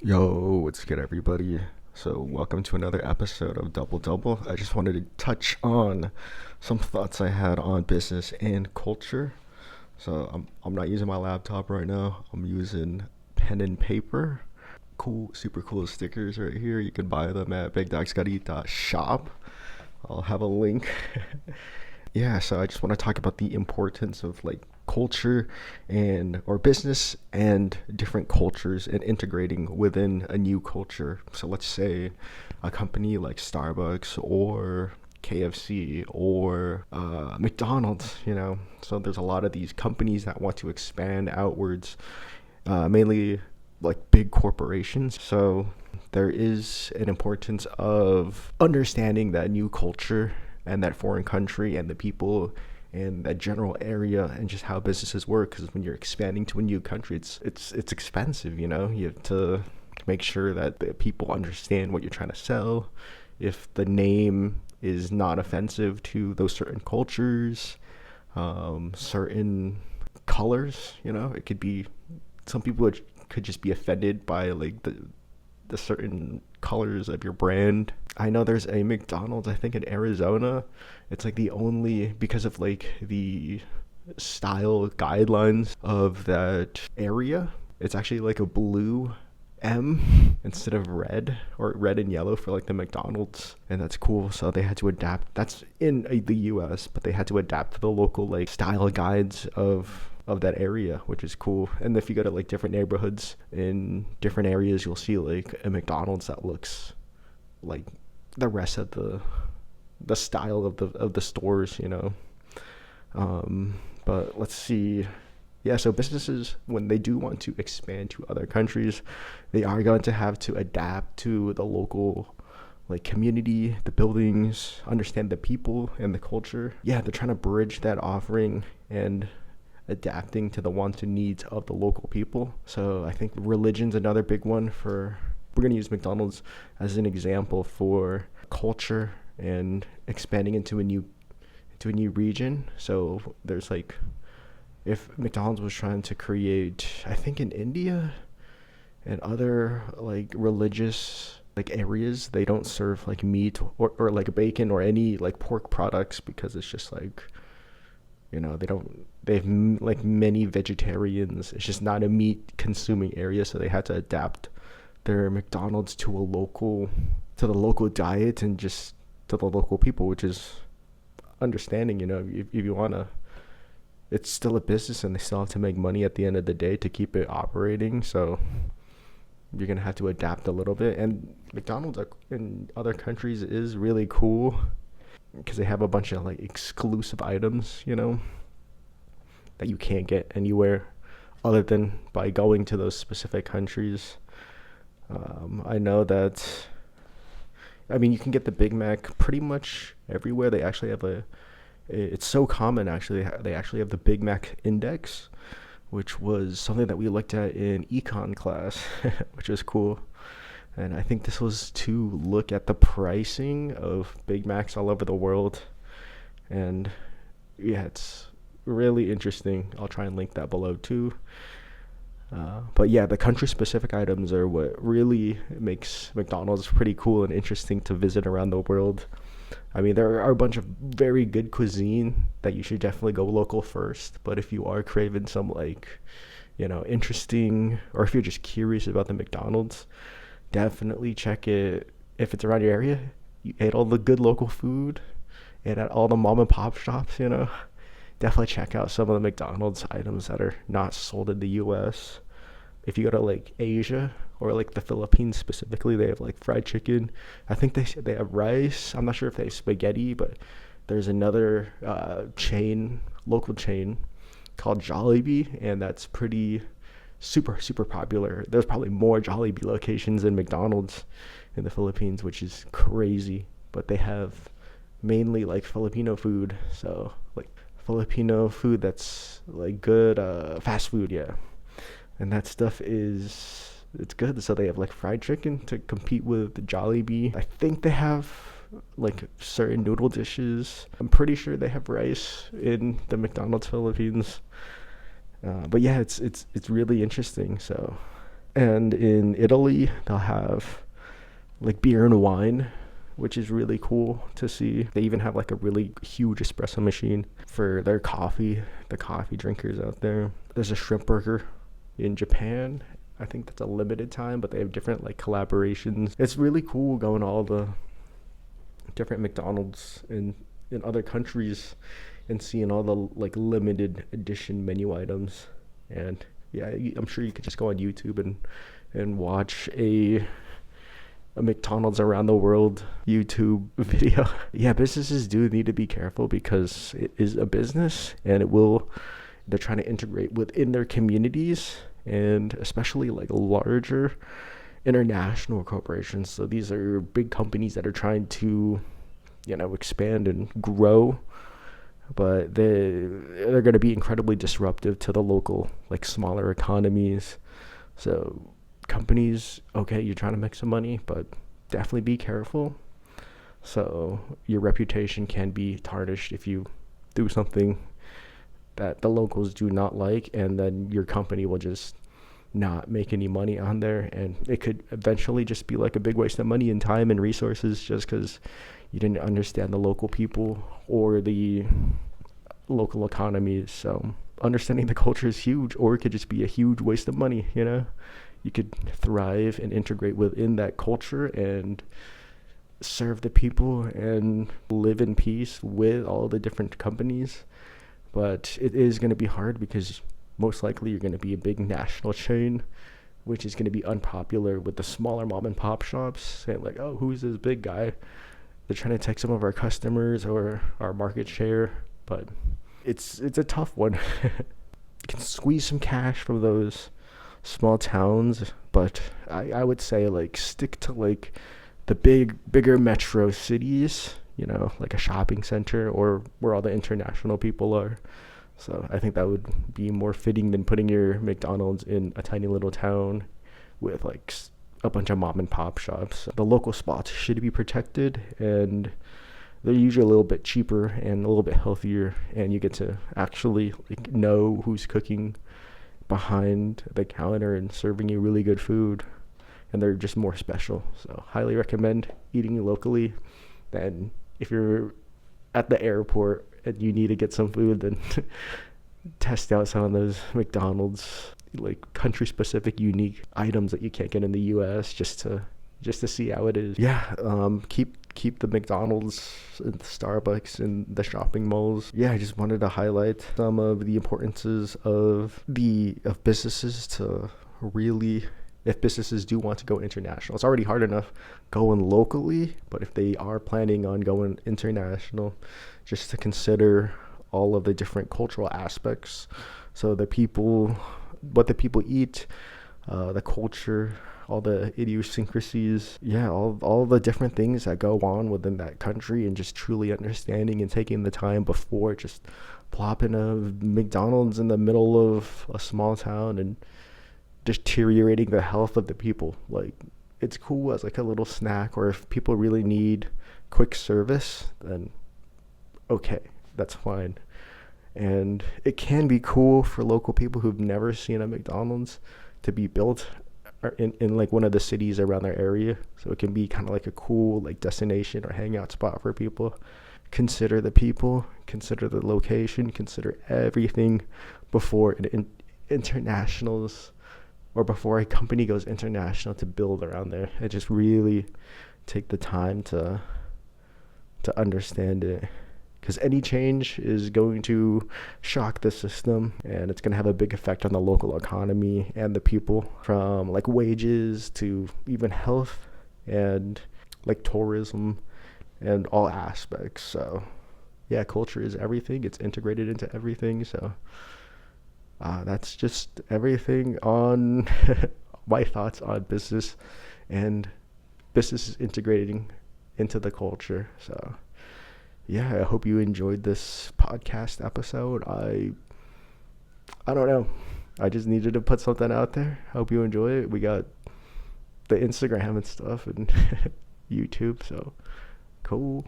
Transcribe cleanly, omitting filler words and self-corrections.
Yo, what's good, everybody? So, welcome to another episode of Double Double. I just wanted to touch on some thoughts I had on business and culture. So, I'm not using my laptop right now. I'm using pen and paper. Cool, super cool stickers right here. You can buy them at Big Dawgs Gotta Eat shop. I'll have a link. Yeah, so I just want to talk about the importance of like culture and or business and different cultures and integrating within a new culture. So let's say a company like Starbucks or KFC or McDonald's, So there's a lot of these companies that want to expand outwards, mainly like big corporations. So there is an importance of understanding that new culture and that foreign country and the people and that general area and just how businesses work. Because when you're expanding to a new country, it's expensive. You have to make sure that the people understand what you're trying to sell. If the name is not offensive to those certain cultures, certain colors, it could be some people could just be offended by like the certain colors of your brand. I know there's a McDonald's, I think in Arizona. It's like the only, because of like the style guidelines of that area, it's actually like a blue M instead of red, or red and yellow for like the McDonald's, and that's cool. So they had to adapt. That's in the US, but they had to adapt to the local like style guides of that area, which is cool. And if you go to like different neighborhoods in different areas, you'll see like a McDonald's that looks like the rest of the style of the stores. But let's see. Yeah, so businesses, when they do want to expand to other countries, they are going to have to adapt to the local like community, the buildings, understand the people and the culture. Yeah, they're trying to bridge that offering and adapting to the wants and needs of the local people. So I think religion's another big one. We're going to use McDonald's as an example for culture and expanding into a new region. So there's like, if McDonald's was trying to create, I think in India and other like religious like areas, they don't serve like meat or like bacon or any like pork products, because it's just like, they have like many vegetarians. It's just not a meat consuming area. So they had to adapt their McDonald's to the local diet and just to the local people, which is understanding, if you want to, it's still a business and they still have to make money at the end of the day to keep it operating. So you're going to have to adapt a little bit. And McDonald's in other countries is really cool because they have a bunch of like exclusive items, that you can't get anywhere other than by going to those specific countries. I know that, you can get the Big Mac pretty much everywhere. They actually have it's so common actually, they actually have the Big Mac index, which was something that we looked at in econ class, which is cool. And I think this was to look at the pricing of Big Macs all over the world. And yeah, it's really interesting. I'll try and link that below too. But yeah, the country-specific items are what really makes McDonald's pretty cool and interesting to visit around the world. There are a bunch of very good cuisine that you should definitely go local first. But if you are craving some like, interesting, or if you're just curious about the McDonald's, definitely check it. If it's around your area, you ate all the good local food and at all the mom and pop shops, definitely check out some of the McDonald's items that are not sold in the US. If you go to like Asia or like the Philippines specifically, they have like fried chicken. I think they have rice. I'm not sure if they have spaghetti, but there's another local chain called Jollibee, and that's pretty super super popular. There's probably more Jollibee locations than McDonald's in the Philippines, which is crazy. But they have mainly like Filipino food, so like Filipino food that's like good fast food, yeah. And that stuff it's good. So they have like fried chicken to compete with the Jollibee. I think they have like certain noodle dishes. I'm pretty sure they have rice in the McDonald's Philippines. But yeah, it's really interesting. So And in Italy, they'll have like beer and wine, which is really cool to see. They even have like a really huge espresso machine for their coffee, the coffee drinkers out there. There's a shrimp burger in Japan. I think that's a limited time, but they have different like collaborations. It's really cool going to all the different McDonald's in other countries and seeing all the like limited edition menu items. And yeah, I'm sure you could just go on YouTube and watch a McDonald's around the world YouTube video. Yeah, businesses do need to be careful because it is a business, and they're trying to integrate within their communities, and especially like larger international corporations. So these are big companies that are trying to, expand and grow, but they're going to be incredibly disruptive to the local, like smaller economies. So companies, okay, you're trying to make some money, but definitely be careful. So your reputation can be tarnished if you do something that the locals do not like, and then your company will just not make any money on there, and it could eventually just be like a big waste of money and time and resources just because you didn't understand the local people or the local economies. So understanding the culture is huge, or it could just be a huge waste of money. You could thrive and integrate within that culture and serve the people and live in peace with all the different companies. But it is going to be hard because most likely you're going to be a big national chain, which is going to be unpopular with the smaller mom and pop shops saying like, oh, who's this big guy? They're trying to take some of our customers or our market share. But it's a tough one. You can squeeze some cash from those small towns, but I would say like stick to like the bigger metro cities, like a shopping center or where all the international people are. So I think that would be more fitting than putting your McDonald's in a tiny little town with like a bunch of mom and pop shops. The local spots should be protected, and they're usually a little bit cheaper and a little bit healthier, and you get to actually like know who's cooking behind the counter and serving you really good food, and they're just more special. So highly recommend eating locally. Then if you're at the airport and you need to get some food, then test out some of those McDonald's like country specific unique items that you can't get in the US just to see how it is. Yeah, keep the McDonald's and the Starbucks and the shopping malls. Yeah, I just wanted to highlight some of the importances of businesses to really, if businesses do want to go international. It's already hard enough going locally, but if they are planning on going international, just to consider all of the different cultural aspects. So what the people eat, the culture, all the idiosyncrasies, all the different things that go on within that country, and just truly understanding and taking the time before just plopping a McDonald's in the middle of a small town and deteriorating the health of the people. Like, it's cool as like a little snack, or if people really need quick service, then okay, that's fine. And it can be cool for local people who've never seen a McDonald's to be built in like one of the cities around their area. So it can be kind of like a cool like destination or hangout spot for people. Consider the people, consider the location, consider everything before internationals, or before a company goes international, to build around there. And just really take the time to understand it. Because any change is going to shock the system, and it's going to have a big effect on the local economy and the people, from like wages to even health and like tourism and all aspects. So yeah, culture is everything. It's integrated into everything. So that's just everything on my thoughts on business and business is integrating into the culture. So yeah, I hope you enjoyed this podcast episode. I don't know. I just needed to put something out there. Hope you enjoy it. We got the Instagram and stuff and YouTube, so cool.